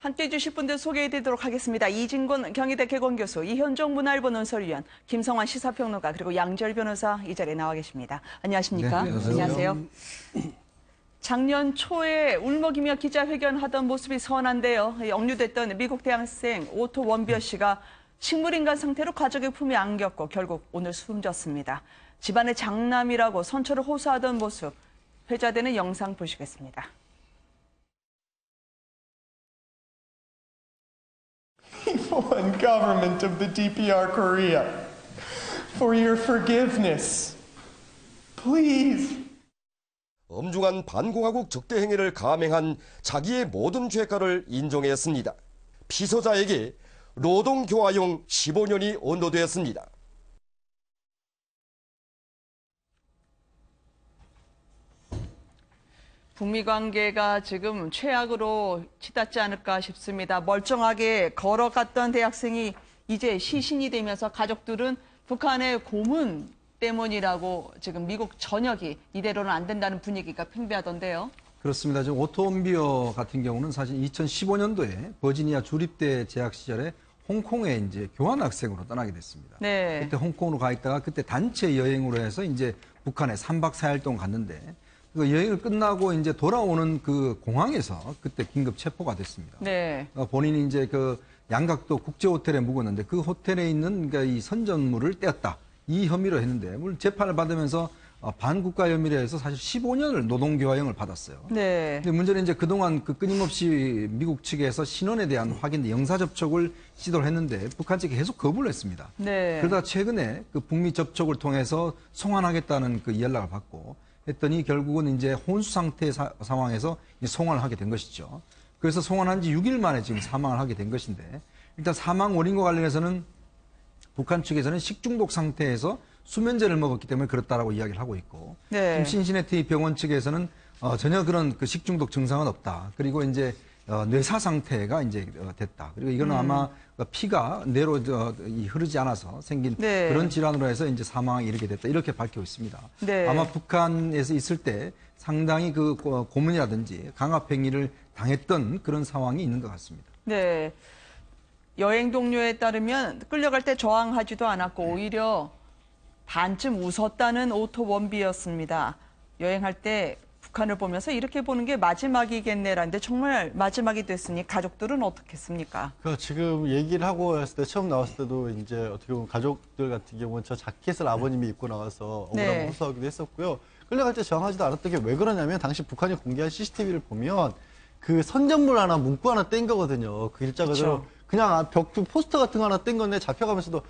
함께해 주실 분들 소개해드리도록 하겠습니다. 이진곤 경희대 개공교수, 이현종 문화일보 논설위원, 김성환 시사평론가, 그리고 양지열 변호사 이 자리에 나와 계십니다. 안녕하십니까? 네, 안녕하세요. 작년 초에 울먹이며 기자회견하던 모습이 서운한데요. 억류됐던 미국 대학생 오토 원비어 씨가 식물인간 상태로 가족의 품에 안겼고 결국 오늘 숨졌습니다. 집안의 장남이라고 선처를 호소하던 모습, 회자되는 영상 보시겠습니다. People and government of the DPR Korea, for your forgiveness. Please. 엄중한 반공화국 적대 행위를 감행한 자기의 모든 죄가를 인정했습니다. 피서자에게 노동교화형 15년이 언도되었습니다. 북미 관계가 지금 최악으로 치닫지 않을까 싶습니다. 멀쩡하게 걸어갔던 대학생이 이제 시신이 되면서 가족들은 북한의 고문 때문이라고 지금 미국 전역이 이대로는 안 된다는 분위기가 팽배하던데요. 그렇습니다. 지금 오토 원비어 같은 경우는 사실 2015년도에 버지니아 주립대 재학 시절에 홍콩에 이제 교환학생으로 떠나게 됐습니다. 네. 그때 홍콩으로 가 있다가 그때 단체 여행으로 해서 이제 북한에 3박 4일 동안 갔는데 그 여행을 끝나고 이제 돌아오는 그 공항에서 그때 긴급 체포가 됐습니다. 네. 본인이 이제 그 양각도 국제 호텔에 묵었는데 그 호텔에 있는 그러니까 이 선전물을 떼었다. 이 혐의로 했는데 물론 재판을 받으면서 반국가 혐의로 해서 사실 15년을 노동교화형을 받았어요. 네. 근데 문제는 이제 그동안 그 끊임없이 미국 측에서 신원에 대한 확인, 영사 접촉을 시도를 했는데 북한 측이 계속 거부를 했습니다. 네. 그러다 최근에 그 북미 접촉을 통해서 송환하겠다는 그 연락을 받고 했더니 결국은 이제 혼수 상태 상황에서 송환을 하게 된 것이죠. 그래서 송환한 지 6일 만에 지금 사망을 하게 된 것인데 일단 사망 원인과 관련해서는 북한 측에서는 식중독 상태에서 수면제를 먹었기 때문에 그렇다라고 이야기를 하고 있고 네. 지금 신시내티 병원 측에서는 전혀 그런 그 식중독 증상은 없다. 그리고 이제 뇌사 상태가 이제 됐다. 그리고 이거는 아마 피가 뇌로 흐르지 않아서 생긴 네. 그런 질환으로 해서 이제 사망에 이르게 됐다. 이렇게 밝히고 있습니다. 네. 아마 북한에서 있을 때 상당히 그 고문이라든지 강압행위를 당했던 그런 상황이 있는 것 같습니다. 네. 여행 동료에 따르면 끌려갈 때 저항하지도 않았고 오히려 반쯤 웃었다는 오토 원비였습니다. 여행할 때 북한을 보면서 이렇게 보는 게 마지막이겠네라는데 정말 마지막이 됐으니 가족들은 어떻겠습니까? 지금 얘기를 하고 했을 때 처음 나왔을 때도 이제 어떻게 보면 가족들 같은 경우는 저 자켓을 아버님이 입고 나와서 억울함을 네. 호소하기도 했었고요. 끌려갈 때 저항하지도 않았던 게 왜 그러냐면 당시 북한이 공개한 CCTV를 보면 그 선전물 하나 문구 하나 뗀 거거든요. 그 일자 그대로 그냥 벽 포스터 같은 거 하나 뗀 건데 잡혀가면서도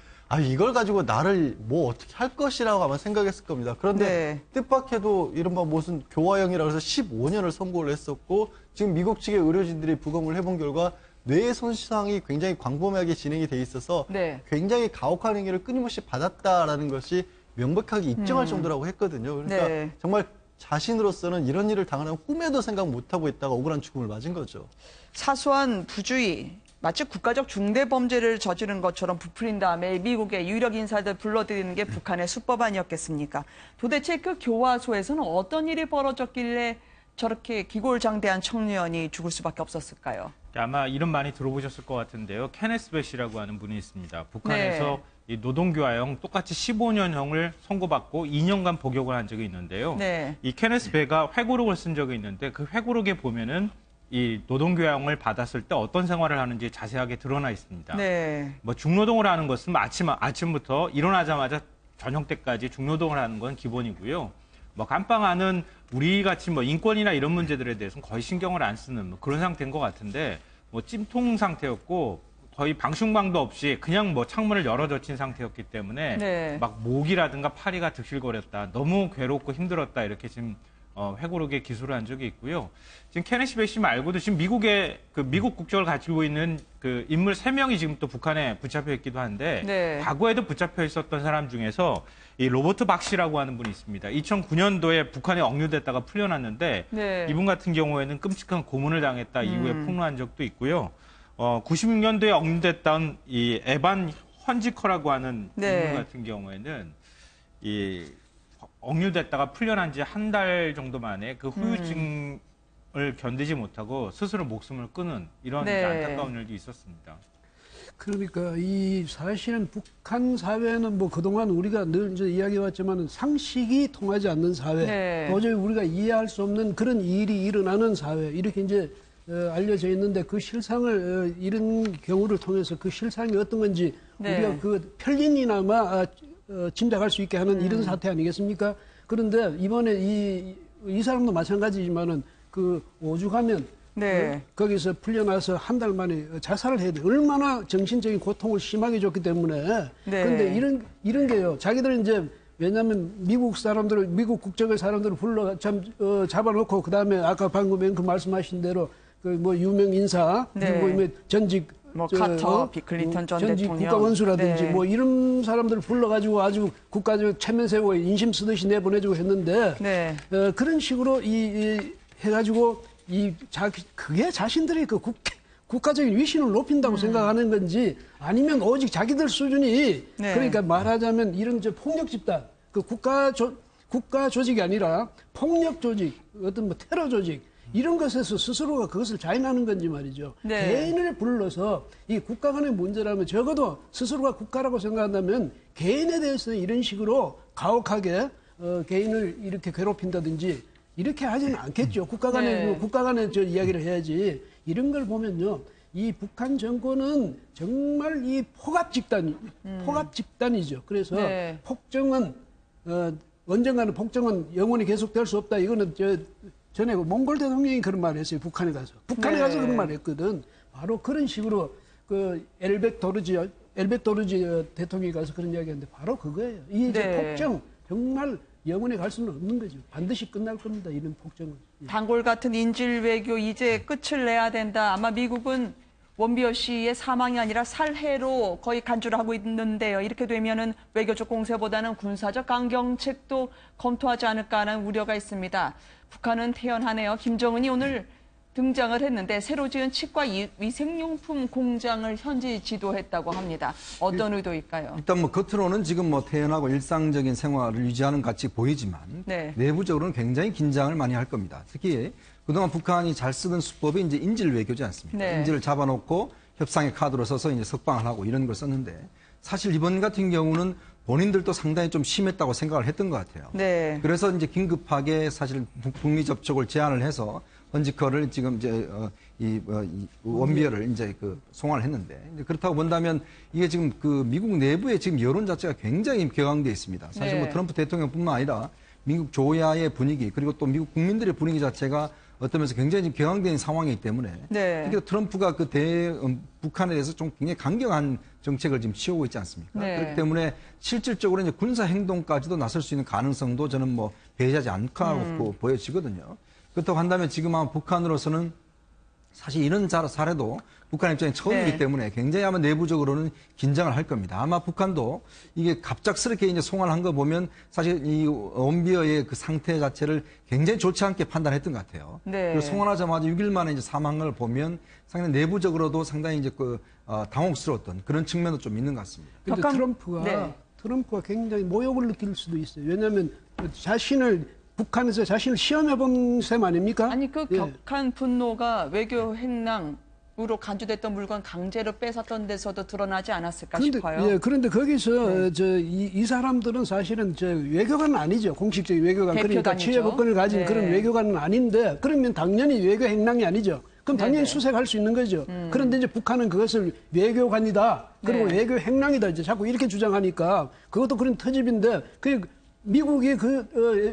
이걸 가지고 나를 뭐 어떻게 할 것이라고 아마 생각했을 겁니다. 그런데 네. 뜻밖에도 이른바 무슨 교화형이라고 해서 15년을 선고를 했었고 지금 미국 측의 의료진들이 부검을 해본 결과 뇌의 손상이 굉장히 광범위하게 진행이 돼 있어서 네. 굉장히 가혹한 행위를 끊임없이 받았다라는 것이 명백하게 입증할 정도라고 했거든요. 그러니까 네. 정말 자신으로서는 이런 일을 당하는 꿈에도 생각 못하고 있다가 억울한 죽음을 맞은 거죠. 사소한 부주의, 마치 국가적 중대 범죄를 저지른 것처럼 부풀린 다음에 미국의 유력 인사들 불러들이는 게 북한의 수법 아니었겠습니까? 도대체 그 교화소에서는 어떤 일이 벌어졌길래 저렇게 기골장대한 청년이 죽을 수밖에 없었을까요? 아마 이름 많이 들어보셨을 것 같은데요. 케네스 베시라고 하는 분이 있습니다. 북한에서 이 노동교화형 똑같이 15년형을 선고받고 2년간 복역을 한 적이 있는데요. 네. 이 케네스 베가 회고록을 쓴 적이 있는데 그 회고록에 보면은 이 노동교양을 받았을 때 어떤 생활을 하는지 자세하게 드러나 있습니다. 네. 뭐 중노동을 하는 것은 아침부터 일어나자마자 저녁 때까지 중노동을 하는 건 기본이고요. 뭐 감방하는 우리 같이 뭐 인권이나 이런 문제들에 대해서는 거의 신경을 안 쓰는 뭐 그런 상태인 것 같은데 뭐 찜통 상태였고 거의 방충망도 없이 그냥 뭐 창문을 열어 젖힌 상태였기 때문에 네. 막 목이라든가 파리가 득실거렸다. 너무 괴롭고 힘들었다. 이렇게 지금 회고록에 기술을 한 적이 있고요. 지금 케네시 베시 말고도 지금 미국의 그 미국 국적을 가지고 있는 그 인물 3명이 지금 또 북한에 붙잡혀 있기도 한데 네. 과거에도 붙잡혀 있었던 사람 중에서 이 로버트 박씨라고 하는 분이 있습니다. 2009년도에 북한에 억류됐다가 풀려났는데 네. 이분 같은 경우에는 끔찍한 고문을 당했다 이후에 폭로한 적도 있고요. 96년도에 억류됐던 이 에반 헌지커라고 하는 네. 인물 같은 경우에는 이 억류됐다가 풀려난 지 한 달 정도 만에 그 후유증 견디지 못하고 스스로 목숨을 끊은 이런 네. 안타까운 일도 있었습니다. 그러니까 이 사실은 북한 사회는 뭐 그동안 우리가 늘 이제 이야기해왔지만 상식이 통하지 않는 사회, 네. 도저히 우리가 이해할 수 없는 그런 일이 일어나는 사회 이렇게 이제 알려져 있는데 그 실상을 이런 경우를 통해서 그 실상이 어떤 건지 네. 우리가 그 편린이나마 짐작할 수 있게 하는 이런 사태 아니겠습니까? 그런데 이번에 이 사람도 마찬가지지만은 그 오죽하면 네. 거기서 풀려나서 한 달 만에 자살을 해야 돼. 얼마나 정신적인 고통을 심하게 줬기 때문에. 네. 근데 이런 게요. 자기들은 이제 왜냐하면 미국 사람들을 미국 국적의 사람들을 불러 잡아놓고 그다음에 아까 방금 앵커 말씀하신 대로 그 뭐 유명 인사 네. 그리고 뭐 전직 뭐 카터, 비 클린턴 전 전직 대통령. 국가 원수라든지 네. 뭐 이런 사람들을 불러가지고 아주 국가적 체면 세우고 인심 쓰듯이 내보내주고 했는데 네. 그런 식으로 해가지고 그게 자신들의 그 국가적인 위신을 높인다고 생각하는 건지 아니면 오직 자기들 수준이 네. 그러니까 말하자면 이런 폭력 집단 그 국가 조직이 아니라 폭력 조직 어떤 뭐 테러 조직 이런 것에서 스스로가 그것을 자인하는 건지 말이죠. 네. 개인을 불러서 이 국가 간의 문제라면 적어도 스스로가 국가라고 생각한다면 개인에 대해서는 이런 식으로 가혹하게 개인을 이렇게 괴롭힌다든지 이렇게 하지는 않겠죠. 국가 간의 저 이야기를 해야지. 이런 걸 보면요. 이 북한 정권은 정말 이 포갑 집단이죠. 그래서 네. 폭정은 언젠가는 폭정은 영원히 계속될 수 없다. 이거는 전에 몽골 대통령이 그런 말을 했어요. 북한에 가서. 북한에 네. 가서 그런 말을 했거든. 바로 그런 식으로 그 엘백 도르지 대통령이 가서 그런 이야기 했는데 바로 그거예요. 이 이제 네. 폭정 정말 영원히 갈 수는 없는 거죠. 반드시 끝날 겁니다. 이런 폭정은. 단골 같은 인질 외교 이제 끝을 내야 된다. 아마 미국은 원비어 씨의 사망이 아니라 살해로 거의 간주를 하고 있는데요. 이렇게 되면은 외교적 공세보다는 군사적 강경책도 검토하지 않을까 하는 우려가 있습니다. 북한은 태연하네요. 김정은이 오늘 등장을 했는데 새로 지은 치과 위생용품 공장을 현지 지도했다고 합니다. 어떤 의도일까요? 일단 뭐 겉으로는 지금 뭐 태연하고 일상적인 생활을 유지하는 같이 보이지만 네. 내부적으로는 굉장히 긴장을 많이 할 겁니다. 특히 그동안 북한이 잘 쓰던 수법이 이제 인질 외교지 않습니까? 네. 인질을 잡아놓고 협상의 카드로 써서 이제 석방을 하고 이런 걸 썼는데 사실 이번 같은 경우는 본인들도 상당히 좀 심했다고 생각을 했던 것 같아요. 네. 그래서 이제 긴급하게 사실 북미 접촉을 제안을 해서 헌지커를 지금 이제 이 원비어를 이제 송환을 했는데 이제 그렇다고 본다면 이게 지금 그 미국 내부의 지금 여론 자체가 굉장히 격앙돼 있습니다. 사실 네. 뭐 트럼프 대통령뿐만 아니라 미국 조야의 분위기 그리고 또 미국 국민들의 분위기 자체가 어떤 면에서 굉장히 지금 격앙된 상황이기 때문에 네. 특히 트럼프가 북한에 대해서 좀 굉장히 강경한 정책을 지금 취하고 있지 않습니까? 네. 그렇기 때문에 실질적으로 이제 군사 행동까지도 나설 수 있는 가능성도 저는 뭐 배제하지 않고 보여지거든요. 그렇다고 한다면 지금 아마 북한으로서는 사실 이런 사례도 북한 입장에 처음이기 네. 때문에 굉장히 아마 내부적으로는 긴장을 할 겁니다. 아마 북한도 이게 갑작스럽게 이제 송환을 한 거 보면 사실 이 원비어의 그 상태 자체를 굉장히 좋지 않게 판단했던 것 같아요. 네. 그리고 송환하자마자 6일 만에 이제 사망한 걸 보면 상당히 내부적으로도 상당히 이제 당혹스러웠던 그런 측면도 좀 있는 것 같습니다. 근데 격한- 트럼프가 굉장히 모욕을 느낄 수도 있어요. 왜냐하면 북한에서 자신을 시험해 본 셈 아닙니까? 아니 그 예. 격한 분노가 외교 행랑으로 간주됐던 물건 강제로 뺏었던 데서도 드러나지 않았을까 싶어요. 그런데 거기서 네. 이 사람들은 사실은 외교관은 아니죠. 공식적인 외교관. 그러니까 대표단이죠. 치외법권을 가진 네. 그런 외교관은 아닌데 그러면 당연히 외교 행랑이 아니죠. 그럼 당연히 네네. 수색할 수 있는 거죠. 그런데 이제 북한은 그것을 외교관이다. 그리고 네. 외교 행랑이다. 이제 자꾸 이렇게 주장하니까 그것도 그런 터집인데 미국이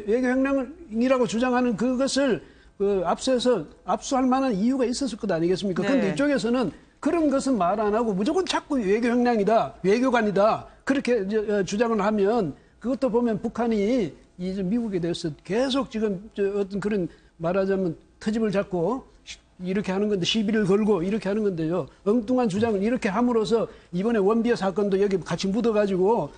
외교 행랑이라고 주장하는 그것을 앞서서 압수할 만한 이유가 있었을 것 아니겠습니까? 네. 그런데 이쪽에서는 그런 것은 말 안 하고 무조건 자꾸 외교 행랑이다, 외교관이다 그렇게 이제 주장을 하면 그것도 보면 북한이 이제 미국에 대해서 계속 지금 어떤 그런 말하자면 터집을 잡고 이렇게 하는 건데 시비를 걸고 이렇게 하는 건데요. 엉뚱한 주장을 이렇게 함으로써 이번에 원비어 사건도 여기 같이 묻어가지고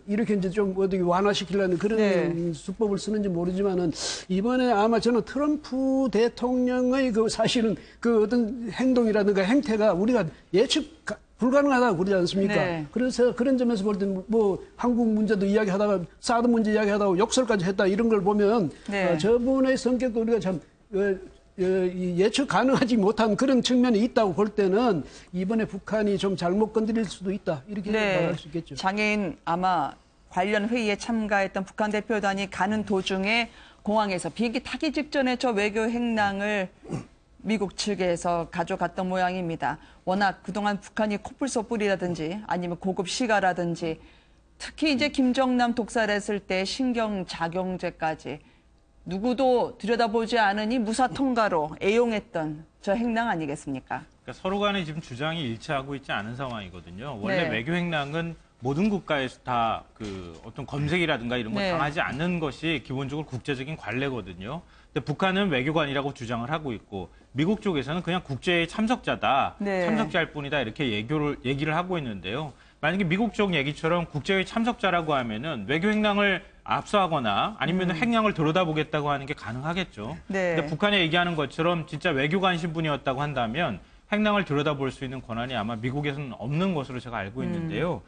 이렇게 이제 좀 어떻게 완화시키려는 그런 네. 수법을 쓰는지 모르지만은 이번에 아마 저는 트럼프 대통령의 사실은 어떤 행동이라든가 행태가 우리가 예측 불가능하다고 그러지 않습니까? 네. 그래서 그런 점에서 볼 때 한국 문제도 이야기하다가 사드 문제 이야기하다가 욕설까지 했다 이런 걸 보면 네. 저분의 성격도 우리가 참 예측 가능하지 못한 그런 측면이 있다고 볼 때는 이번에 북한이 좀 잘못 건드릴 수도 있다. 이렇게 말할 수 있겠죠. 장애인 아마 관련 회의에 참가했던 북한 대표단이 가는 도중에 공항에서 비행기 타기 직전에 저 외교 행랑을 미국 측에서 가져갔던 모양입니다. 워낙 그동안 북한이 코뿔소 뿔이라든지 아니면 고급 시가라든지 특히 이제 김정남 독살했을 때 신경작용죄까지 누구도 들여다보지 않으니 무사 통과로 애용했던 저 행랑 아니겠습니까? 그러니까 서로 간에 지금 주장이 일치하고 있지 않은 상황이거든요. 원래 네. 외교 행랑은 모든 국가에서 다 그 어떤 검색이라든가 이런 걸 네. 당하지 않는 것이 기본적으로 국제적인 관례거든요. 근데 북한은 외교관이라고 주장을 하고 있고 미국 쪽에서는 그냥 국제의 참석자다, 네. 참석자일 뿐이다 이렇게 얘기를 하고 있는데요. 만약에 미국 쪽 얘기처럼 국제의 참석자라고 하면은 외교 행랑을 압수하거나 아니면 행랑을 들여다보겠다고 하는 게 가능하겠죠. 네. 근데 북한이 얘기하는 것처럼 진짜 외교관 신분이었다고 한다면 행랑을 들여다볼 수 있는 권한이 아마 미국에서는 없는 것으로 제가 알고 있는데요.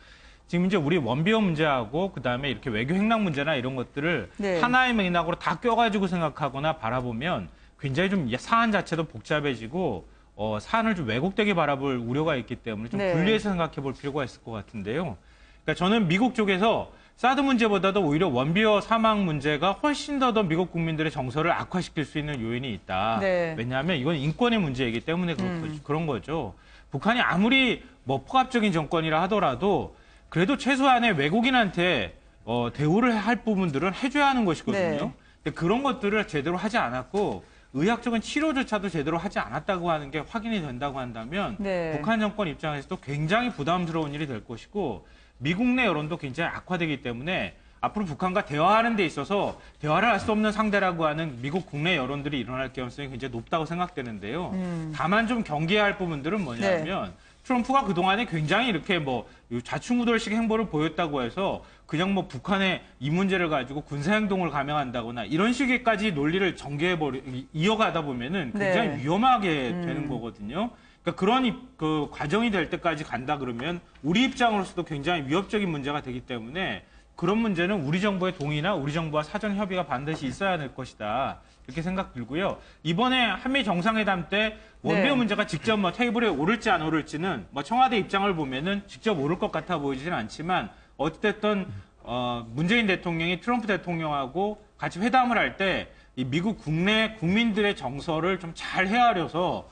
지금 이제 우리 원비어 문제하고 그다음에 이렇게 외교 행랑 문제나 이런 것들을 네. 하나의 맥락으로 다 껴가지고 생각하거나 바라보면 굉장히 좀 사안 자체도 복잡해지고 사안을 좀 왜곡되게 바라볼 우려가 있기 때문에 좀 네. 분리해서 생각해 볼 필요가 있을 것 같은데요. 그러니까 저는 미국 쪽에서 사드 문제보다도 오히려 원비어 사망 문제가 훨씬 더 미국 국민들의 정서를 악화시킬 수 있는 요인이 있다. 네. 왜냐하면 이건 인권의 문제이기 때문에 그런 거죠. 북한이 아무리 뭐 포갑적인 정권이라 하더라도 그래도 최소한의 외국인한테 대우를 할 부분들은 해줘야 하는 것이거든요. 네. 근데 그런 것들을 제대로 하지 않았고 의학적인 치료조차도 제대로 하지 않았다고 하는 게 확인이 된다고 한다면 네. 북한 정권 입장에서도 굉장히 부담스러운 일이 될 것이고 미국 내 여론도 굉장히 악화되기 때문에 앞으로 북한과 대화하는 데 있어서 대화를 할 수 없는 상대라고 하는 미국 국내 여론들이 일어날 가능성이 굉장히 높다고 생각되는데요. 다만 좀 경계해야 할 부분들은 뭐냐면 트럼프가 그동안에 굉장히 이렇게 뭐 좌충우돌식 행보를 보였다고 해서 그냥 뭐 북한의 이 문제를 가지고 군사행동을 감행한다거나 이런 식의까지 논리를 이어가다 보면은 굉장히 네. 위험하게 되는 거거든요. 그러니까 그런 그 과정이 될 때까지 간다 그러면 우리 입장으로서도 굉장히 위협적인 문제가 되기 때문에 그런 문제는 우리 정부의 동의나 우리 정부와 사전 협의가 반드시 있어야 될 것이다. 이렇게 생각 들고요. 이번에 한미 정상회담 때 원비어 네. 문제가 직접 뭐 테이블에 오를지 안 오를지는 뭐 청와대 입장을 보면은 직접 오를 것 같아 보이지는 않지만 어쨌든 문재인 대통령이 트럼프 대통령하고 같이 회담을 할 때 이 미국 국내 국민들의 정서를 좀 잘 헤아려서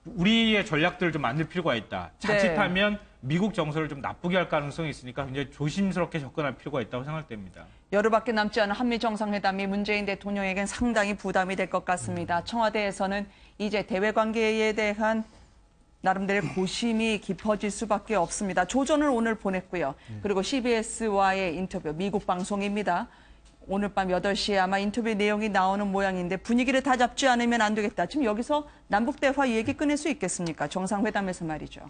우리의 전략들을 좀 만들 필요가 있다. 자칫하면 미국 정서를 좀 나쁘게 할 가능성이 있으니까 굉장히 조심스럽게 접근할 필요가 있다고 생각됩니다. 열흘밖에 남지 않은 한미 정상회담이 문재인 대통령에겐 상당히 부담이 될 것 같습니다. 청와대에서는 이제 대외 관계에 대한 나름대로의 고심이 깊어질 수밖에 없습니다. 조전을 오늘 보냈고요. 그리고 CBS와의 인터뷰, 미국 방송입니다. 오늘 밤 8시에 아마 인터뷰 내용이 나오는 모양인데 분위기를 다 잡지 않으면 안 되겠다. 지금 여기서 남북대화 얘기 꺼낼 수 있겠습니까? 정상회담에서 말이죠.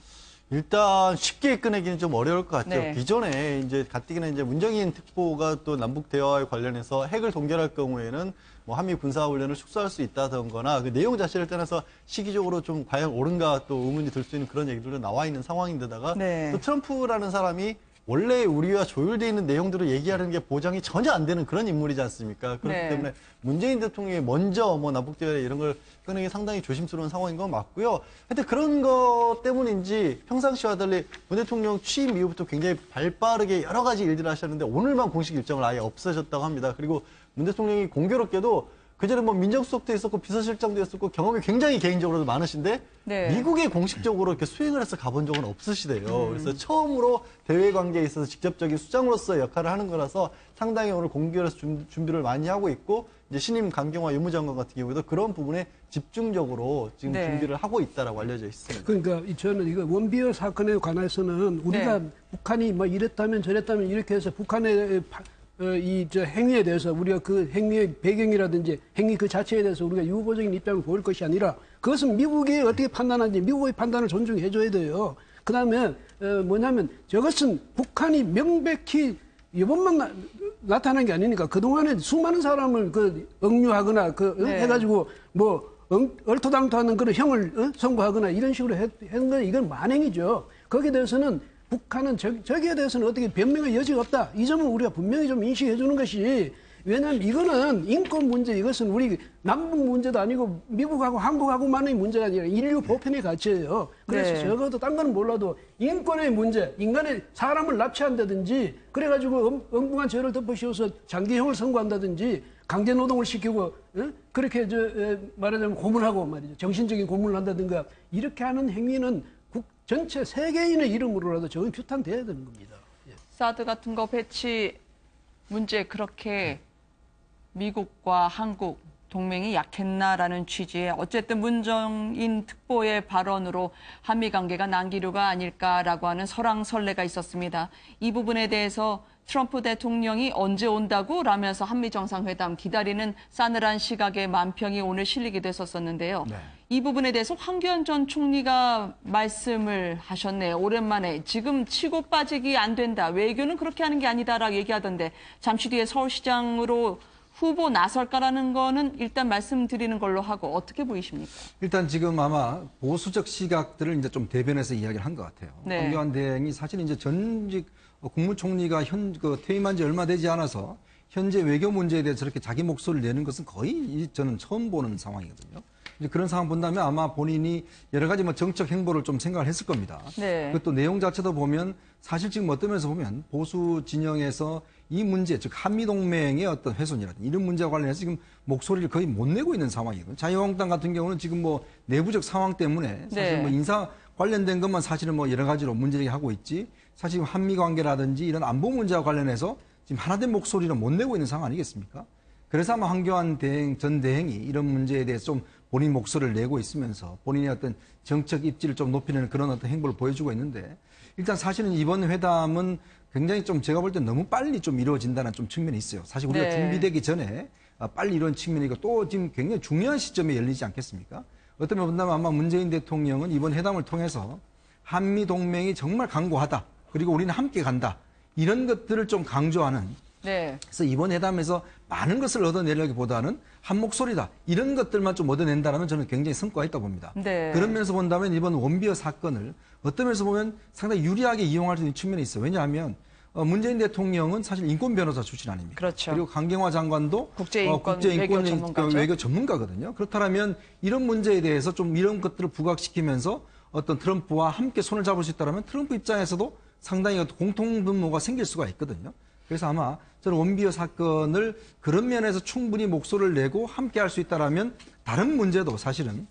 일단 쉽게 꺼내기는 좀 어려울 것 같죠. 네. 기존에 이제 가뜩이나 이제 문정인 특보가 또 남북 대화에 관련해서 핵을 동결할 경우에는 뭐 한미 군사 훈련을 축소할 수 있다던거나 그 내용 자체를 떠나서 시기적으로 좀 과연 옳은가 또 의문이 들 수 있는 그런 얘기들도 나와 있는 상황인데다가 네. 또 트럼프라는 사람이 원래 우리와 조율되어 있는 내용들을 얘기하는 게 보장이 전혀 안 되는 그런 인물이지 않습니까? 그렇기 네. 때문에 문재인 대통령이 먼저 뭐 남북대화에 이런 걸 꺼내기 상당히 조심스러운 상황인 건 맞고요. 하여튼 그런 것 때문인지 평상시와 달리 문 대통령 취임 이후부터 굉장히 발빠르게 여러 가지 일들을 하셨는데 오늘만 공식 일정을 아예 없애셨다고 합니다. 그리고 문 대통령이 공교롭게도 그전에 뭐 민정수석도 있었고 비서실장도 있었고 경험이 굉장히 개인적으로도 많으신데 네. 미국에 공식적으로 이렇게 수행을 해서 가본 적은 없으시대요. 그래서 처음으로 대외 관계에 있어서 직접적인 수장으로서 역할을 하는 거라서 상당히 오늘 공개해서 준비를 많이 하고 있고 이제 신임 강경화 유무장관 같은 경우에도 그런 부분에 집중적으로 지금 네. 준비를 하고 있다라고 알려져 있습니다. 그러니까 저는 이거 원비어 사건에 관해서는 우리가 네. 북한이 뭐 이랬다면 저랬다면 이렇게 해서 북한의 저 행위에 대해서 우리가 그 행위의 배경이라든지 행위 그 자체에 대해서 우리가 유보적인 입장을 보일 것이 아니라 그것은 미국이 어떻게 판단하는지 미국의 판단을 존중해 줘야 돼요. 그다음에 뭐냐면 저것은 북한이 명백히 이번만 나타난 게 아니니까 그동안에 수많은 사람을 억류하거나 네. 해가지고 뭐 얼토당토하는 그런 형을 선고하거나 이런 식으로 했는 건 이건 만행이죠. 거기에 대해서는 북한은 저기에 대해서는 어떻게 변명의 여지가 없다. 이 점은 우리가 분명히 좀 인식해 주는 것이 왜냐하면 이거는 인권 문제, 이것은 우리 남북 문제도 아니고 미국하고 한국하고만의 문제가 아니라 인류 보편의 가치예요. 그래서 네. 적어도 딴 거는 몰라도 인권의 문제, 인간의 사람을 납치한다든지 그래가지고 엉뚱한 죄를 덮어씌워서 장기형을 선고한다든지 강제 노동을 시키고 그렇게 말하자면 고문하고 말이죠. 정신적인 고문을 한다든가 이렇게 하는 행위는 전체 세계인의 이름으로라도 저건 규탄돼야 되는 겁니다. 예. 사드 같은 거 배치 문제 그렇게 미국과 한국 동맹이 약했나라는 취지의 어쨌든 문정인 특보의 발언으로 한미 관계가 난기류가 아닐까라고 하는 설왕설래가 있었습니다. 이 부분에 대해서 트럼프 대통령이 언제 온다고 라면서 한미 정상회담 기다리는 싸늘한 시각에 만평이 오늘 실리게 됐었는데요. 네. 이 부분에 대해서 황교안 전 총리가 말씀을 하셨네요. 오랜만에 지금 치고 빠지기 안 된다. 외교는 그렇게 하는 게 아니다라고 얘기하던데 잠시 뒤에 서울시장으로 후보 나설까라는 거는 일단 말씀드리는 걸로 하고 어떻게 보이십니까? 일단 지금 아마 보수적 시각들을 이제 좀 대변해서 이야기를 한 것 같아요. 네. 황교안 대행이 사실 이제 전직 국무총리가 퇴임한 지 얼마 되지 않아서 현재 외교 문제에 대해서 저렇게 자기 목소리를 내는 것은 거의 저는 처음 보는 상황이거든요. 이제 그런 상황 본다면 아마 본인이 여러 가지 정책 행보를 좀 생각을 했을 겁니다. 네. 그것도 내용 자체도 보면 사실 지금 어떤 면에서 보면 보수 진영에서 이 문제, 즉 한미동맹의 어떤 훼손이라든지 이런 문제와 관련해서 지금 목소리를 거의 못 내고 있는 상황이거든요. 자유한국당 같은 경우는 지금 내부적 상황 때문에 사실 네. 인사 관련된 것만 사실은 여러 가지로 문제제기하고 있지 사실 한미 관계라든지 이런 안보 문제와 관련해서 지금 하나된 목소리를 못 내고 있는 상황 아니겠습니까? 그래서 아마 황교안 전 대행이 이런 문제에 대해서 좀 본인 목소리를 내고 있으면서 본인의 어떤 정책 입지를 좀 높이는 그런 어떤 행보를 보여주고 있는데 일단 사실은 이번 회담은 굉장히 좀 제가 볼 때 너무 빨리 좀 이루어진다는 좀 측면이 있어요. 사실 우리가 네. 준비되기 전에 빨리 이런 측면이고 또 지금 굉장히 중요한 시점에 열리지 않겠습니까? 어떤 면에 본다면 아마 문재인 대통령은 이번 회담을 통해서 한미 동맹이 정말 강고하다. 그리고 우리는 함께 간다. 이런 것들을 좀 강조하는 네. 그래서 이번 회담에서 많은 것을 얻어내려기보다는 한 목소리다. 이런 것들만 좀 얻어낸다면 저는 굉장히 성과가 있다고 봅니다. 네. 그런 면에서 본다면 이번 원비어 사건을 어떤 면에서 보면 상당히 유리하게 이용할 수 있는 측면이 있어요. 왜냐하면 문재인 대통령은 사실 인권 변호사 출신 아닙니까? 그렇죠. 그리고 강경화 장관도 국제인권 외교 전문가죠. 외교 전문가거든요. 그렇다면 이런 문제에 대해서 좀 이런 것들을 부각시키면서 어떤 트럼프와 함께 손을 잡을 수 있다면 트럼프 입장에서도 상당히 공통분모가 생길 수가 있거든요. 그래서 아마 저는 원비어 사건을 그런 면에서 충분히 목소리를 내고 함께 할 수 있다라면 다른 문제도 사실은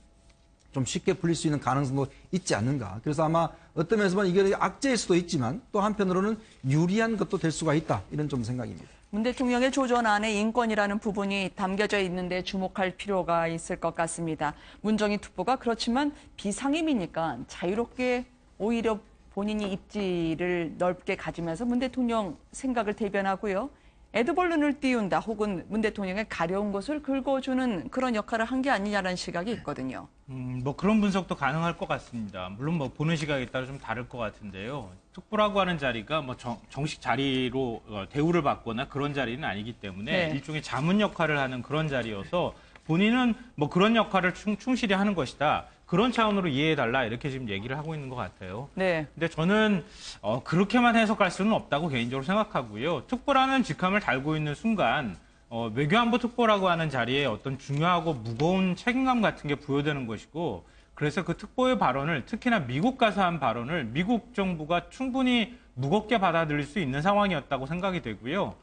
좀 쉽게 풀릴 수 있는 가능성도 있지 않는가. 그래서 아마 어떤 면에서 보면 이게 악재일 수도 있지만 또 한편으로는 유리한 것도 될 수가 있다. 이런 좀 생각입니다. 문 대통령의 조전안에 인권이라는 부분이 담겨져 있는데 주목할 필요가 있을 것 같습니다. 문정인 특보가 그렇지만 비상임이니까 자유롭게 오히려 본인이 입지를 넓게 가지면서 문 대통령 생각을 대변하고요. 애드벌룬을 띄운다 혹은 문 대통령의 가려운 것을 긁어주는 그런 역할을 한 게 아니냐라는 시각이 있거든요. 그런 분석도 가능할 것 같습니다. 물론 보는 시각에 따라 좀 다를 것 같은데요. 특보라고 하는 자리가 정식 자리로 대우를 받거나 그런 자리는 아니기 때문에 네. 일종의 자문 역할을 하는 그런 자리여서 본인은 그런 역할을 충실히 하는 것이다. 그런 차원으로 이해해달라 이렇게 지금 얘기를 하고 있는 것 같아요. 네. 근데 저는 그렇게만 해석할 수는 없다고 개인적으로 생각하고요. 특보라는 직함을 달고 있는 순간 외교안보 특보라고 하는 자리에 어떤 중요하고 무거운 책임감 같은 게 부여되는 것이고 그래서 그 특보의 발언을 특히나 미국 가서 한 발언을 미국 정부가 충분히 무겁게 받아들일 수 있는 상황이었다고 생각이 되고요.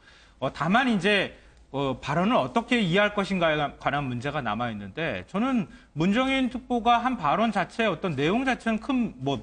다만 이제 발언을 어떻게 이해할 것인가에 관한 문제가 남아있는데 저는 문정인 특보가 한 발언 자체의 어떤 내용 자체는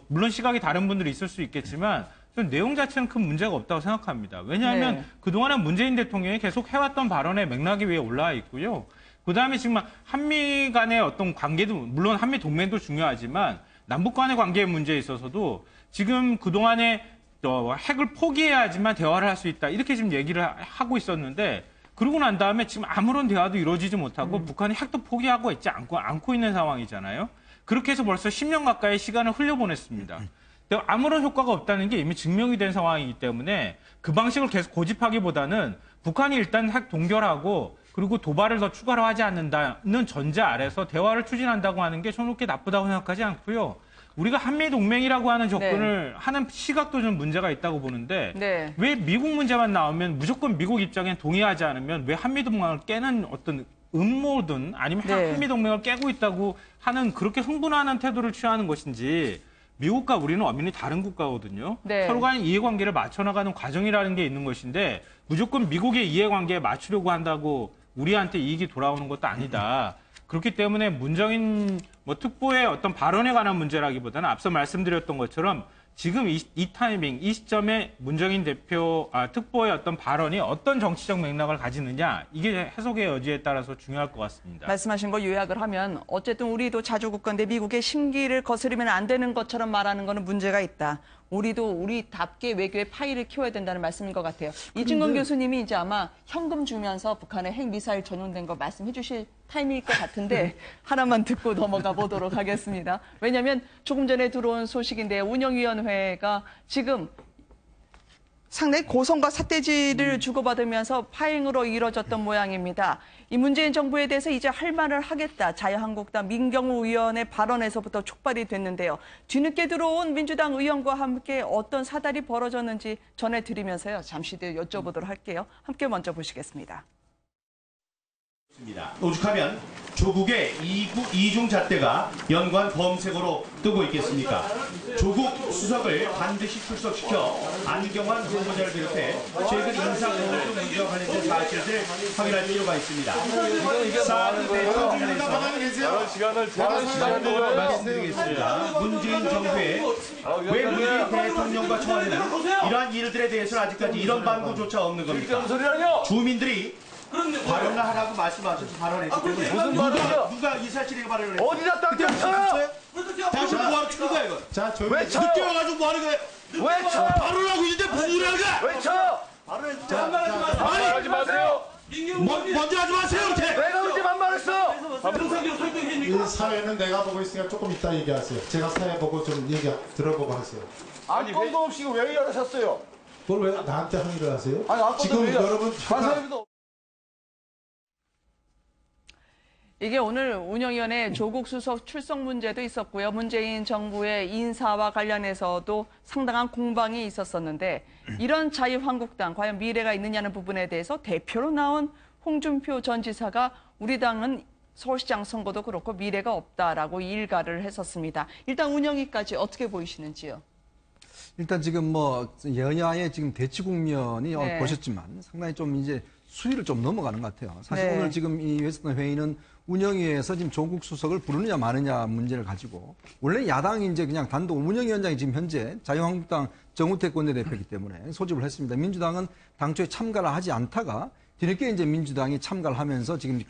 물론 시각이 다른 분들이 있을 수 있겠지만 저는 내용 자체는 큰 문제가 없다고 생각합니다. 왜냐하면 네. 그동안은 문재인 대통령이 계속 해왔던 발언의 맥락이 위에 올라와 있고요. 그다음에 지금 한미 간의 어떤 관계도 물론 한미 동맹도 중요하지만 남북 간의 관계 문제에 있어서도 지금 그동안에 핵을 포기해야 하지만 대화를 할 수 있다. 이렇게 지금 얘기를 하고 있었는데 그러고 난 다음에 지금 아무런 대화도 이루어지지 못하고 북한이 핵도 포기하고 있지 않고 있는 상황이잖아요. 그렇게 해서 벌써 10년 가까이 시간을 흘려보냈습니다. 아무런 효과가 없다는 게 이미 증명이 된 상황이기 때문에 그 방식을 계속 고집하기보다는 북한이 일단 핵 동결하고 그리고 도발을 더 추가로 하지 않는다는 전제 아래서 대화를 추진한다고 하는 게 저는 그렇게 나쁘다고 생각하지 않고요. 우리가 한미 동맹이라고 하는 접근을 하는 시각도 좀 문제가 있다고 보는데 네. 왜 미국 문제만 나오면 무조건 미국 입장에 동의하지 않으면 왜 한미 동맹을 깨는 어떤 음모든 아니면 네. 한미 동맹을 깨고 있다고 하는 그렇게 흥분하는 태도를 취하는 것인지 미국과 우리는 엄연히 다른 국가거든요. 네. 서로 간의 이해관계를 맞춰나가는 과정이라는 게 있는 것인데 무조건 미국의 이해관계에 맞추려고 한다고 우리한테 이익이 돌아오는 것도 아니다. 그렇기 때문에 문정인 특보의 어떤 발언에 관한 문제라기보다는 앞서 말씀드렸던 것처럼 지금 이 타이밍, 이 시점에 문정인 특보의 어떤 발언이 어떤 정치적 맥락을 가지느냐 이게 해석의 여지에 따라서 중요할 것 같습니다. 말씀하신 거 요약을 하면 어쨌든 우리도 자주 국가인데 미국의 심기를 거스르면 안 되는 것처럼 말하는 거는 문제가 있다. 우리도 우리답게 외교의 파이를 키워야 된다는 말씀인 것 같아요. 이진건 교수님이 이제 아마 현금 주면서 북한의 핵미사일 전용된 거 말씀해 주실 타이밍일 것 같은데 하나만 듣고 넘어가 보도록 하겠습니다. 왜냐하면 조금 전에 들어온 소식인데 운영위원회가 지금 상당히 고성과 삿대질을 주고받으면서 파행으로 이뤄졌던 모양입니다. 이 문재인 정부에 대해서 이제 할 말을 하겠다. 자유한국당 민경우 의원의 발언에서부터 촉발이 됐는데요. 뒤늦게 들어온 민주당 의원과 함께 어떤 사달이 벌어졌는지 전해드리면서요. 잠시 뒤에 여쭤보도록 할게요. 함께 먼저 보시겠습니다. 오죽하면 조국의 이중 잣대가 연관 범색으로 뜨고 있겠습니까? 조국 수석을 반드시 출석시켜 안경환 후보자를 비롯해 최근 인사공조 문제와 관련된 사실들을 확인할 필요가 있습니다. 사드 대통령을 말씀드리겠습니다. 문재인 정부의 왜 문재인 대통령과 청와대는 이러한 일들에 대해서는 아직까지 이런 방구조차 없는 겁니까? 주민들이 발언을 하라고 말씀하셔서 발언했기 때문에 누가 이 사실에 발언을 했어요? 어디다 땅 쳐요? 당신 뭐하러 치는 거야 이거? 자, 조용히 왜 쳐요? 늦게 와가지고 뭐하는 거야? 왜 쳐요? 발언하고 있는데 무슨 하는 거야? 왜 쳐요? 반말하지 마세요. 먼저 하지 마세요 이렇게! 내가 언제 반말했어? 이 사회는 내가 보고 있으니까 조금 이따 얘기하세요. 제가 사회 보고 좀 얘기 들어보고 하세요. 안건도 없이 왜 이러셨어요? 그걸 왜 나한테 항의를 하세요? 아니, 안건도 지금 왜 여러분 관사님도 이게 오늘 운영위원회 조국 수석 출석 문제도 있었고요. 문재인 정부의 인사와 관련해서도 상당한 공방이 있었었는데 이런 자유한국당 과연 미래가 있느냐는 부분에 대해서 대표로 나온 홍준표 전 지사가 우리 당은 서울시장 선거도 그렇고 미래가 없다라고 일가를 했었습니다. 일단 운영위까지 어떻게 보이시는지요? 일단 지금 여야의 지금 대치 국면이 네. 보셨지만 상당히 좀 이제 수위를 좀 넘어가는 것 같아요. 사실 네. 오늘 지금 이 웨스턴 회의는 운영위에서 지금 조국 수석을 부르느냐 마느냐 문제를 가지고 원래 야당이 이제 그냥 단독 운영위원장이 지금 현재 자유한국당 정우택 원내대표이기 때문에 소집을 했습니다. 민주당은 당초에 참가를 하지 않다가 뒤늦게 이제 민주당이 참가를 하면서 지금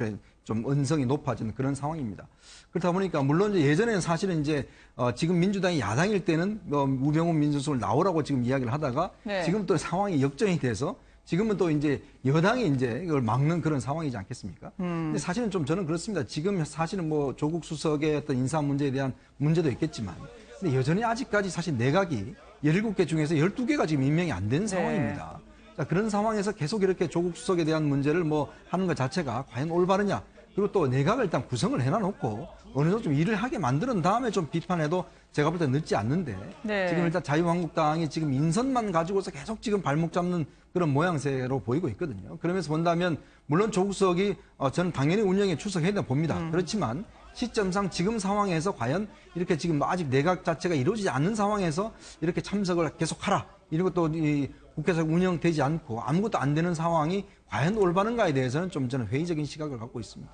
좀 언성이 높아진 그런 상황입니다. 그렇다 보니까 물론 이제 예전에는 사실은 이제 지금 민주당이 야당일 때는 우병우 민주수석을 나오라고 지금 이야기를 하다가 네. 지금 또 상황이 역전이 돼서 지금은 또 이제 여당이 이제 이걸 막는 그런 상황이지 않겠습니까? 근데 사실은 좀 저는 그렇습니다. 지금 사실은 조국 수석의 어떤 인사 문제에 대한 문제도 있겠지만 근데 여전히 아직까지 사실 내각이 17개 중에서 12개가 지금 임명이 안 된 상황입니다. 자, 그런 상황에서 계속 이렇게 조국 수석에 대한 문제를 하는 것 자체가 과연 올바르냐? 그리고 또 내각을 일단 구성을 해놔놓고 어느 정도 좀 일을 하게 만드는 다음에 좀 비판해도 제가 볼 때 늦지 않는데 네. 지금 일단 자유한국당이 지금 인선만 가지고서 계속 지금 발목 잡는 그런 모양새로 보이고 있거든요. 그러면서 본다면 물론 조국 수석이 저는 당연히 운영에 출석해야 된다 봅니다. 그렇지만 시점상 지금 상황에서 과연 이렇게 지금 아직 내각 자체가 이루어지지 않는 상황에서 이렇게 참석을 계속하라. 이리고 또 이 국회에서 운영되지 않고 아무것도 안 되는 상황이 과연 올바른가에 대해서는 좀 저는 회의적인 시각을 갖고 있습니다.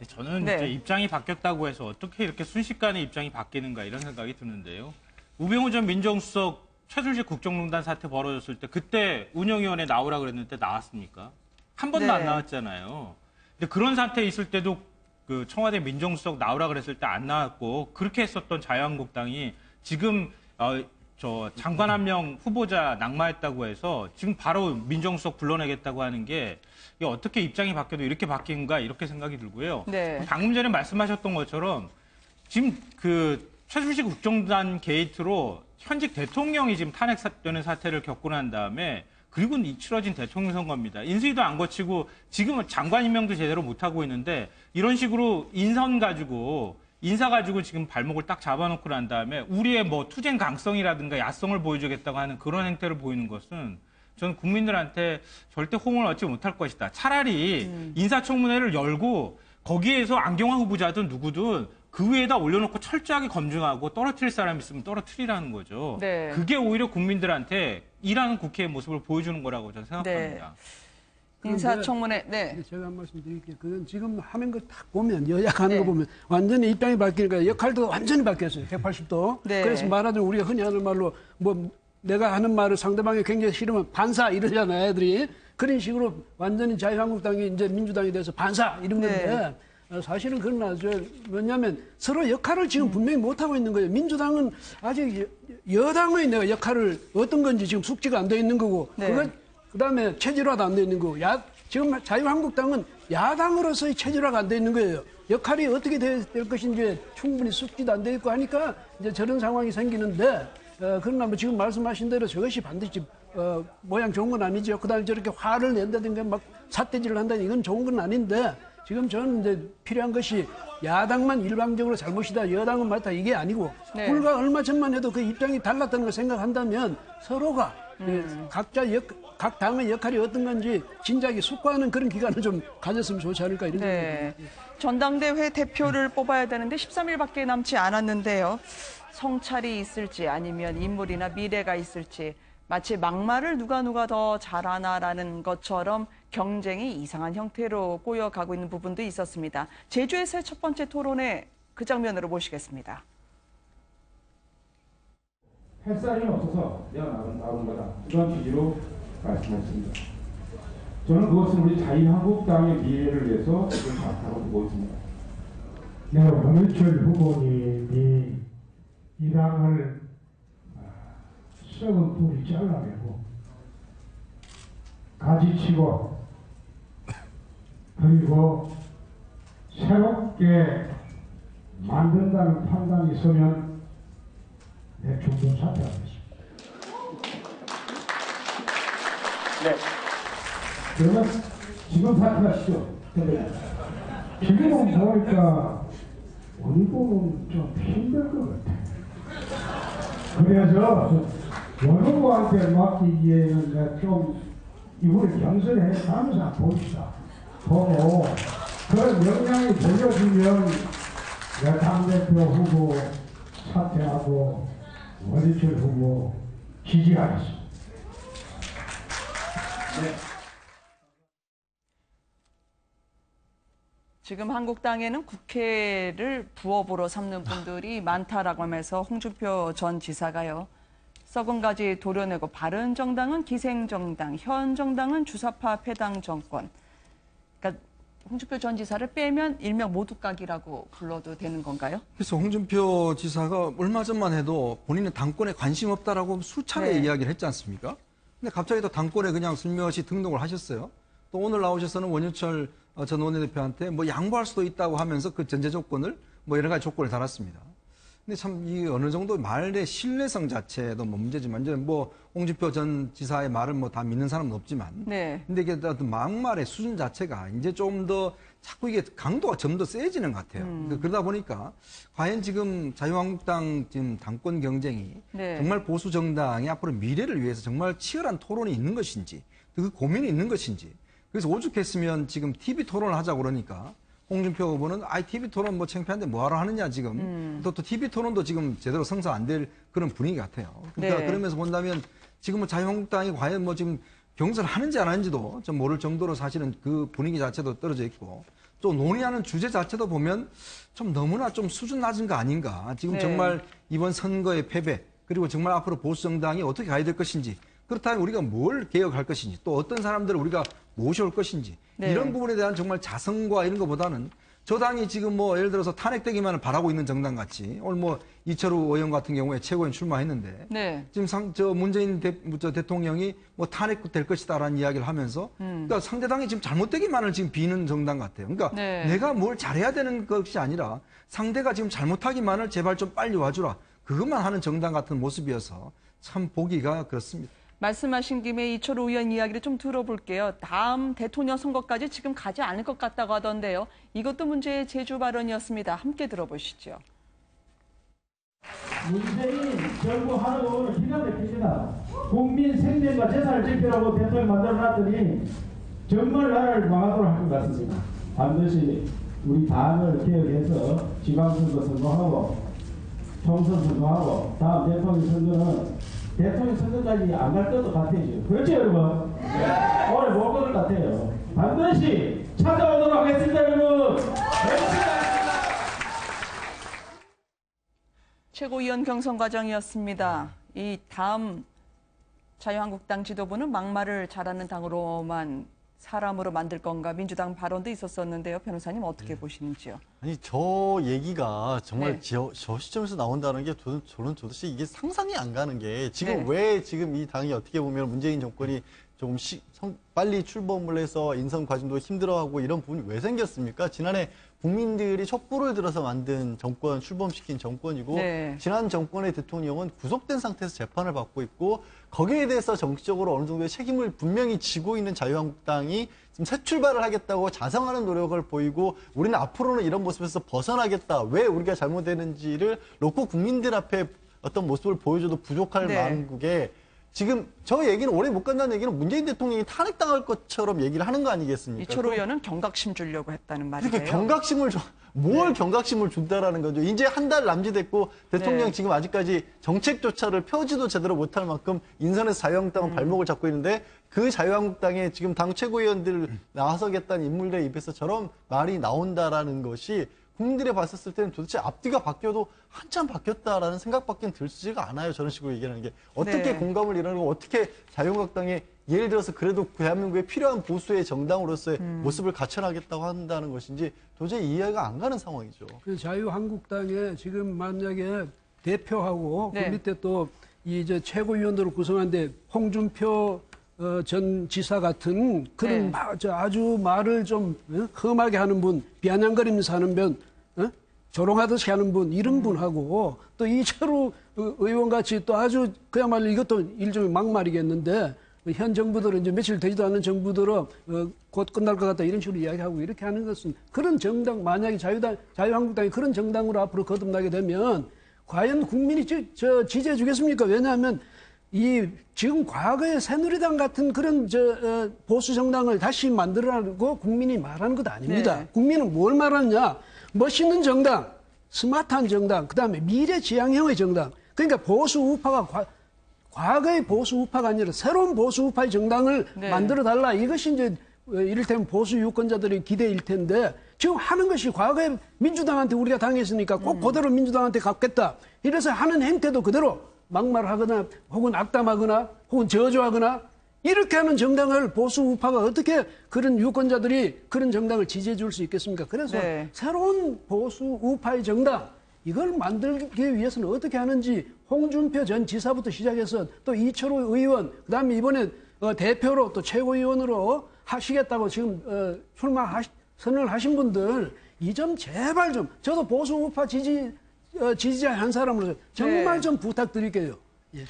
저는 네. 이제 입장이 바뀌었다고 해서 어떻게 이렇게 순식간에 입장이 바뀌는가 이런 생각이 드는데요. 우병우 전 민정수석 최순실 국정농단 사태 벌어졌을 때 그때 운영위원회 나오라 그랬는데 나왔습니까? 한 번도 네. 안 나왔잖아요. 근데 그런 사태에 있을 때도 그 청와대 민정수석 나오라 그랬을 때 안 나왔고 그렇게 했었던 자유한국당이 지금 저 장관 한 명 후보자 낙마했다고 해서 지금 바로 민정수석 불러내겠다고 하는 게 이게 어떻게 입장이 바뀌어도 이렇게 바뀐가 이렇게 생각이 들고요. 네. 방금 전에 말씀하셨던 것처럼 지금 그 최순실 국정농단 게이트로 현직 대통령이 지금 탄핵되는 사태를 겪고 난 다음에 그리고 치러진 대통령 선거입니다. 인수위도 안 거치고 지금은 장관 임명도 제대로 못하고 있는데 이런 식으로 인선 가지고 인사 가지고 지금 발목을 딱 잡아놓고 난 다음에 우리의 뭐 투쟁 강성이라든가 야성을 보여주겠다고 하는 그런 행태를 보이는 것은 저는 국민들한테 절대 호응을 얻지 못할 것이다. 차라리 인사청문회를 열고 거기에서 안경화 후보자든 누구든 그 위에다 올려놓고 철저하게 검증하고 떨어뜨릴 사람 있으면 떨어뜨리라는 거죠. 네. 그게 오히려 국민들한테 일하는 국회의 모습을 보여주는 거라고 저는 생각합니다. 인사청문회, 네. 제가 한 말씀 드릴게요. 그건 지금 하는 거 딱 보면, 여야가 하는 네. 거 보면 완전히 입장이 바뀌니까 역할도 완전히 바뀌었어요. 180도. 네. 그래서 말하자면 우리가 흔히 하는 말로 뭐 내가 하는 말을 상대방이 굉장히 싫으면 반사 이러잖아요, 애들이. 그런 식으로 완전히 자유한국당이 이제 민주당에 대해서 반사 이런 건데 사실은 그건 아주 뭐냐면 서로 역할을 지금 분명히 못하고 있는 거예요. 민주당은 아직 여당의 내가 역할을 어떤 건지 지금 숙지가 안 돼 있는 거고 그다음에 체질화도 안 돼 있는 거고 지금 자유한국당은 야당으로서의 체질화가 안 돼 있는 거예요. 역할이 어떻게 될 것인지 충분히 숙지도 안 돼 있고 하니까 이제 저런 상황이 생기는데 그러나 뭐 지금 말씀하신 대로 저것이 반드시 모양 좋은 건 아니죠. 그다음에 저렇게 화를 낸다든가 막 삿대질을 한다든가 이건 좋은 건 아닌데 지금 저는 이제 필요한 것이 야당만 일방적으로 잘못이다. 여당은 맞다. 이게 아니고 불과 얼마 전만 해도 그 입장이 달랐다는 걸 생각한다면 서로가 각 당의 역할이 어떤 건지 진작에 숙고하는 그런 기간을 좀 가졌으면 좋지 않을까 이런 생각이 듭니다. 전당대회 대표를 뽑아야 되는데 13일밖에 남지 않았는데요. 성찰이 있을지 아니면 인물이나 미래가 있을지 마치 막말을 누가 더 잘하나라는 것처럼 경쟁이 이상한 형태로 꼬여가고 있는 부분도 있었습니다. 제주에서의 첫 번째 토론회 그 장면으로 모시겠습니다. 햇살이 없어서 내가 나온 거다. 이런 취지로 말씀했습니다. 저는 그것은 우리 자유한국당의 미래를 위해서 지금 잘하고 보고 있습니다. 네, 홍의철 후보님이 이 당을 썩은 뿌리 잘라내고 가지치고 그리고 새롭게 만든다는 판단이 있으면 내 중도 사퇴하겠습니다. 네. 그러면 지금 사퇴하시죠. 지금은 보니까 어디 보면 좀 힘들 것 같아요. 그래서 여러분한테 맡기기에는 좀 이분을 경선해 가면서 봅시다. 보고 그런 역량이 보여지면 내 당대표 후보 사퇴하고 원희철 후보 지지하겠습니다. 네. 지금 한국당에는 국회를 부업으로 삼는 분들이 많다라고 하면서 홍준표 전 지사가요. 썩은 가지 도려내고 바른정당은 기생정당, 현 정당은 주사파 패당 정권. 그러니까 홍준표 전 지사를 빼면 일명 모두각이라고 불러도 되는 건가요? 그래서 홍준표 지사가 얼마 전만 해도 본인은 당권에 관심 없다라고 수차례 이야기를 했지 않습니까? 근데 갑자기 또 당권에 그냥 슬며시 등록을 하셨어요. 또 오늘 나오셔서는 원유철 전 원내대표한테 뭐 양보할 수도 있다고 하면서 그 전제 조건을 뭐 여러 가지 조건을 달았습니다. 근데 참 이 어느 정도 말의 신뢰성 자체도 뭐 문제지만 이제 뭐 홍준표 전 지사의 말을 뭐 다 믿는 사람은 없지만 근데 이게 어떤 막말의 수준 자체가 이제 좀 더 자꾸 이게 강도가 좀 더 세지는 것 같아요. 그러다 보니까 과연 지금 자유한국당 지금 당권 경쟁이 정말 보수 정당이 앞으로 미래를 위해서 정말 치열한 토론이 있는 것인지 그 고민이 있는 것인지 그래서 오죽했으면 지금 TV 토론을 하자고 그러니까 홍준표 후보는 TV 토론 뭐 창피한데 뭐하러 하느냐 지금 또 TV 토론도 지금 제대로 성사 안 될 그런 분위기 같아요. 그러니까 그러면서 본다면 지금은 자유한국당이 과연 뭐 지금 경선을 하는지 안 하는지도 좀 모를 정도로 사실은 그 분위기 자체도 떨어져 있고 또 논의하는 주제 자체도 보면 좀 너무나 좀 수준 낮은 거 아닌가. 지금 정말 이번 선거의 패배 그리고 정말 앞으로 보수 정당이 어떻게 가야 될 것인지 그렇다면 우리가 뭘 개혁할 것인지 또 어떤 사람들을 우리가 모셔올 것인지 이런 부분에 대한 정말 자성과 이런 것보다는 저 당이 지금 뭐 예를 들어서 탄핵되기만을 바라고 있는 정당 같이 오늘 뭐 이철우 의원 같은 경우에 최고위원 출마했는데 지금 저 문재인 대통령이 뭐 탄핵될 것이다라는 이야기를 하면서 그러니까 상대당이 지금 잘못되기만을 지금 비는 정당 같아요. 그러니까 내가 뭘 잘해야 되는 것이 아니라 상대가 지금 잘못하기만을 제발 좀 빨리 와주라 그것만 하는 정당 같은 모습이어서 참 보기가 그렇습니다. 말씀하신 김에 이철호 의원 이야기를 좀 들어볼게요. 다음 대통령 선거까지 지금 가지 않을 것 같다고 하던데요. 이것도 문제의 제주 발언이었습니다. 함께 들어보시죠. 문재인 정부 하는 거는 기가 막힙니다. 국민 생명과 재산을 지키라고 대통령 만들어놨더니 정말 나라를 망하도록 할 것 같습니다. 반드시 우리 당을 개혁해서 지방선거 선거하고 총선 선거하고 다음 대통령 선거는 대통령 선거까지 안 갈 것도 같아요. 그렇죠 여러분? 네. 오래 못 갈 것 같아요. 반드시 찾아오도록 하겠습니다 여러분. 최고위원 경선 과정이었습니다. 이 다음 자유한국당 지도부는 막말을 잘하는 당으로만 사람으로 만들 건가 민주당 발언도 있었었는데요. 변호사님 어떻게 보시는지요? 아니 저 얘기가 정말 네. 저 시점에서 나온다는 게 저는 도대체 이게 상상이 안 가는 게 지금 네. 왜 지금 이 당이 어떻게 보면 문재인 정권이 좀 빨리 출범을 해서 인선 과정도 힘들어하고 이런 부분이 왜 생겼습니까? 지난해 국민들이 촛불을 들어서 만든 정권, 출범시킨 정권이고 네. 지난 정권의 대통령은 구속된 상태에서 재판을 받고 있고 거기에 대해서 정치적으로 어느 정도의 책임을 분명히 지고 있는 자유한국당이 지금 새 출발을 하겠다고 자성하는 노력을 보이고 우리는 앞으로는 이런 모습에서 벗어나겠다. 왜 우리가 잘못되는지를 놓고 국민들 앞에 어떤 모습을 보여줘도 부족할 네. 망국에 지금 저 얘기는 오래 못 간다는 얘기는 문재인 대통령이 탄핵당할 것처럼 얘기를 하는 거 아니겠습니까? 이철호 의원은 경각심 주려고 했다는 말이에요. 그러니까 경각심을 뭘 경각심을 준다라는 거죠. 이제 한 달 남짓됐고 대통령 네. 지금 아직까지 정책조차를 펴지도 제대로 못할 만큼 인선에서 자유한국당은 발목을 잡고 있는데 그 자유한국당에 지금 당 최고위원들 나서겠다는 인물들의 입에서 저런 말이 나온다라는 것이 국민들이 봤었을 때는 도대체 앞뒤가 바뀌어도 한참 바뀌었다라는 생각밖에 들지가 않아요. 저런 식으로 얘기하는 게. 어떻게 네. 공감을 이루고 어떻게 자유한국당에 예를 들어서 그래도 대한민국에 필요한 보수의 정당으로서의 모습을 갖춰나겠다고 한다는 것인지 도저히 이해가 안 가는 상황이죠. 그 자유한국당에 지금 만약에 대표하고 네. 그 밑에 또 이제 최고위원들을 구성한데 홍준표 전 지사 같은 그런 네. 아주 말을 좀 험하게 하는 분, 비아냥거리면서 하는 분, 조롱하듯이 하는 분, 이런 분하고 또 이철우 의원 같이 또 아주 그야말로 이것도 일종의 막말이겠는데 현 정부들은 이제 며칠 되지도 않은 정부들은 곧 끝날 것 같다 이런 식으로 이야기하고 이렇게 하는 것은 그런 정당, 만약에 자유한국당이 그런 정당으로 앞으로 거듭나게 되면 과연 국민이 지지해 주겠습니까? 왜냐하면 지금 과거의 새누리당 같은 그런 보수 정당을 다시 만들어라고 국민이 말하는 것 아닙니다. 네. 국민은 뭘 말하느냐? 멋있는 정당, 스마트한 정당, 그다음에 미래지향형의 정당. 그러니까 보수 우파가 과거의 보수 우파가 아니라 새로운 보수 우파의 정당을 네. 만들어달라. 이것이 이제 이를테면 보수 유권자들의 기대일 텐데 지금 하는 것이 과거에 민주당한테 우리가 당했으니까 꼭 그대로 민주당한테 갚겠다. 이래서 하는 행태도 그대로 막말하거나 혹은 악담하거나 혹은 저주하거나 이렇게 하는 정당을 보수 우파가 어떻게 그런 유권자들이 그런 정당을 지지해 줄 수 있겠습니까? 그래서 네. 새로운 보수 우파의 정당 이걸 만들기 위해서는 어떻게 하는지 홍준표 전 지사부터 시작해서 또 이철호 의원 그다음에 이번에 대표로 또 최고위원으로 하시겠다고 지금 선언을 하신 분들 이 점 제발 좀 저도 보수 우파 지지자 한 사람으로서 정말 네. 좀 부탁드릴게요. 예.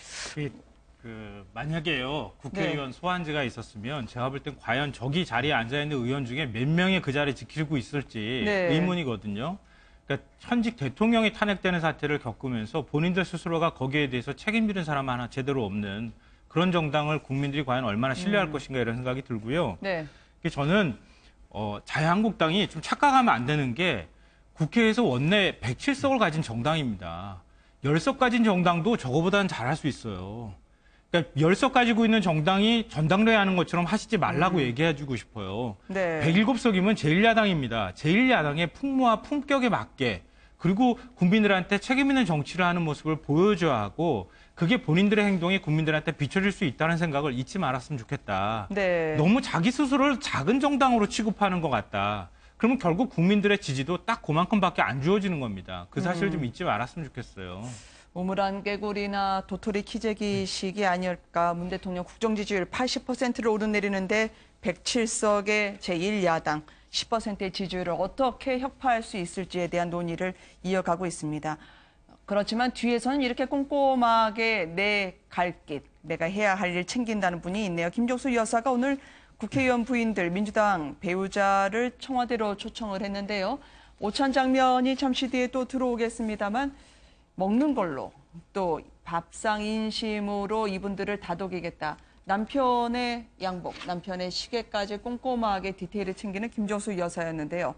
만약에요 국회의원 네. 소환제가 있었으면 제가 볼 땐 과연 저기 자리에 앉아있는 의원 중에 몇 명이 그 자리에 지키고 있을지 네. 의문이거든요. 그러니까 현직 대통령이 탄핵되는 사태를 겪으면서 본인들 스스로가 거기에 대해서 책임지는 사람 하나 제대로 없는 그런 정당을 국민들이 과연 얼마나 신뢰할 것인가 이런 생각이 들고요. 네. 저는 자유한국당이 좀 착각하면 안 되는 게 국회에서 원내 107석을 가진 정당입니다. 10석 가진 정당도 저거보다는 잘할 수 있어요. 그러니까 10석 가지고 있는 정당이 전당대회 하는 것처럼 하시지 말라고 얘기해주고 싶어요. 네. 107석이면 제1야당입니다. 제1야당의 풍무와 품격에 맞게 그리고 국민들한테 책임 있는 정치를 하는 모습을 보여줘야 하고 그게 본인들의 행동이 국민들한테 비춰질 수 있다는 생각을 잊지 말았으면 좋겠다. 네. 너무 자기 스스로를 작은 정당으로 취급하는 것 같다. 그러면 결국 국민들의 지지도 딱 그만큼밖에 안 주어지는 겁니다. 그 사실 좀 잊지 말았으면 좋겠어요. 우물안 개구리나 도토리 키재기식이 아닐까. 문 대통령 국정지지율 80%를 오르내리는데 107석의 제1야당 10%의 지지율을 어떻게 혁파할 수 있을지에 대한 논의를 이어가고 있습니다. 그렇지만 뒤에서는 이렇게 꼼꼼하게 내 갈 길, 내가 해야 할 일 챙긴다는 분이 있네요. 김정수 여사가 오늘 국회의원 부인들, 민주당 배우자를 청와대로 초청을 했는데요. 오찬 장면이 잠시 뒤에 또 들어오겠습니다만 먹는 걸로 또 밥상 인심으로 이분들을 다독이겠다. 남편의 양복, 남편의 시계까지 꼼꼼하게 디테일을 챙기는 김정수 여사였는데요.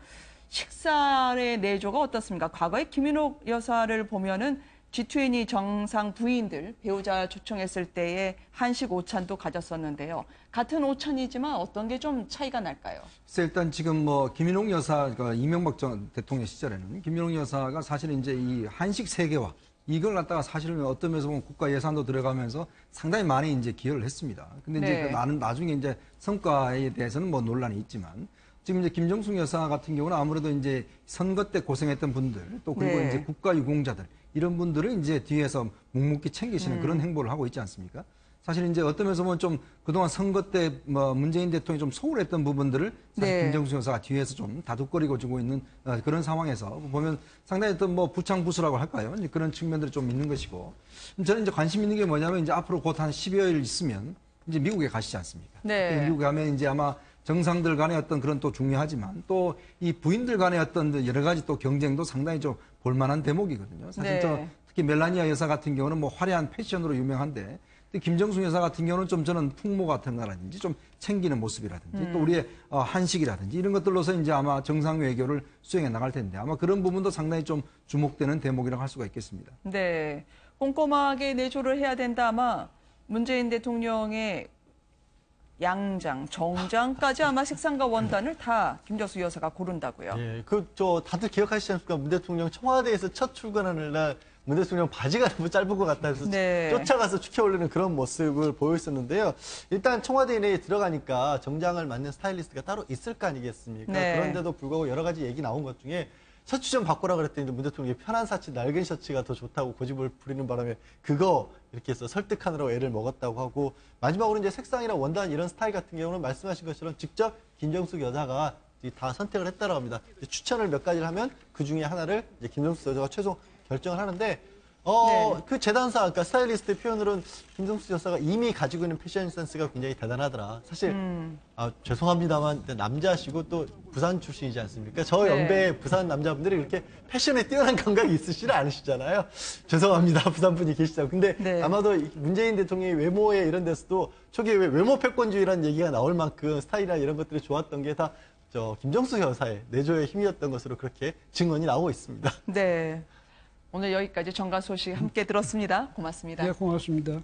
식사의 내조가 어떻습니까? 과거에 김인옥 여사를 보면은 G20 정상 부인들 배우자 초청했을 때의 한식 오찬도 가졌었는데요. 같은 오찬이지만 어떤 게 좀 차이가 날까요? 그래서 일단 지금 뭐 김인옥 여사가 이명박 전 대통령 시절에는 김인옥 여사가 사실은 이제 이 한식 세계화 이걸 갖다가 사실은 어떤 면에서 보면 국가 예산도 들어가면서 상당히 많이 이제 기여를 했습니다. 근데 이제 네. 나중에 이제 성과에 대해서는 뭐 논란이 있지만 지금 이제 김정숙 여사 같은 경우는 아무래도 이제 선거 때 고생했던 분들 또 그리고 네. 이제 국가 유공자들 이런 분들을 이제 뒤에서 묵묵히 챙기시는 그런 행보를 하고 있지 않습니까? 사실 이제 어떤 면에서 보면 좀 그동안 선거 때 뭐 문재인 대통령이 좀 소홀했던 부분들을 사실 네. 김정숙 여사가 뒤에서 좀 다독거리고 주고 있는 그런 상황에서 보면 상당히 어떤 뭐 부창부수라고 할까요? 이제 그런 측면들이 좀 있는 것이고 저는 이제 관심 있는 게 뭐냐면 이제 앞으로 곧 한 10여일 있으면 이제 미국에 가시지 않습니까? 네. 미국에 가면 이제 아마 정상들 간의 어떤 그런 또 중요하지만 또 이 부인들 간의 어떤 여러 가지 또 경쟁도 상당히 좀 볼만한 대목이거든요. 사실 네. 저 특히 멜라니아 여사 같은 경우는 뭐 화려한 패션으로 유명한데 김정숙 여사 같은 경우는 좀 저는 풍모 같은 거라든지 좀 챙기는 모습이라든지 또 우리의 한식이라든지 이런 것들로서 이제 아마 정상 외교를 수행해 나갈 텐데 아마 그런 부분도 상당히 좀 주목되는 대목이라고 할 수가 있겠습니다. 네. 꼼꼼하게 내조를 해야 된다. 아마 문재인 대통령의 양장, 정장까지 아마 색상과 원단을 다 김정수 여사가 고른다고요. 예, 다들 기억하시지 않습니까? 문 대통령 청와대에서 첫 출근하는 날 문 대통령 바지가 너무 짧은 것 같다 해서 네. 쫓아가서 축혀올리는 그런 모습을 보였었는데요. 일단 청와대 내에 들어가니까 정장을 맞는 스타일리스트가 따로 있을 거 아니겠습니까? 네. 그런데도 불구하고 여러 가지 얘기 나온 것 중에 셔츠 좀 바꾸라 그랬더니 문 대통령이 편한 사치 낡은 셔츠가 더 좋다고 고집을 부리는 바람에 그거 이렇게 해서 설득하느라고 애를 먹었다고 하고 마지막으로 이제 색상이나 원단 이런 스타일 같은 경우는 말씀하신 것처럼 직접 김정숙 여사가 다 선택을 했다고 합니다. 추천을 몇 가지를 하면 그 중에 하나를 이제 김정숙 여사가 최종 결정을 하는데 네. 그 재단사, 그러니까 스타일리스트의 표현으로는 김정숙 여사가 이미 가지고 있는 패션 센스가 굉장히 대단하더라. 사실 죄송합니다만 남자시고 또 부산 출신이지 않습니까? 저 네. 연배의 부산 남자분들이 이렇게 패션에 뛰어난 감각이 있으시지 않으시잖아요. 죄송합니다. 부산 분이 계시다고. 근데 네. 아마도 문재인 대통령의 외모에 이런 데서도 초기에 왜 외모 패권주의라는 얘기가 나올 만큼 스타일이나 이런 것들이 좋았던 게 다 김정숙 여사의 내조의 힘이었던 것으로 그렇게 증언이 나오고 있습니다. 네. 오늘 여기까지 정가 소식 함께 들었습니다. 고맙습니다. 네, 고맙습니다.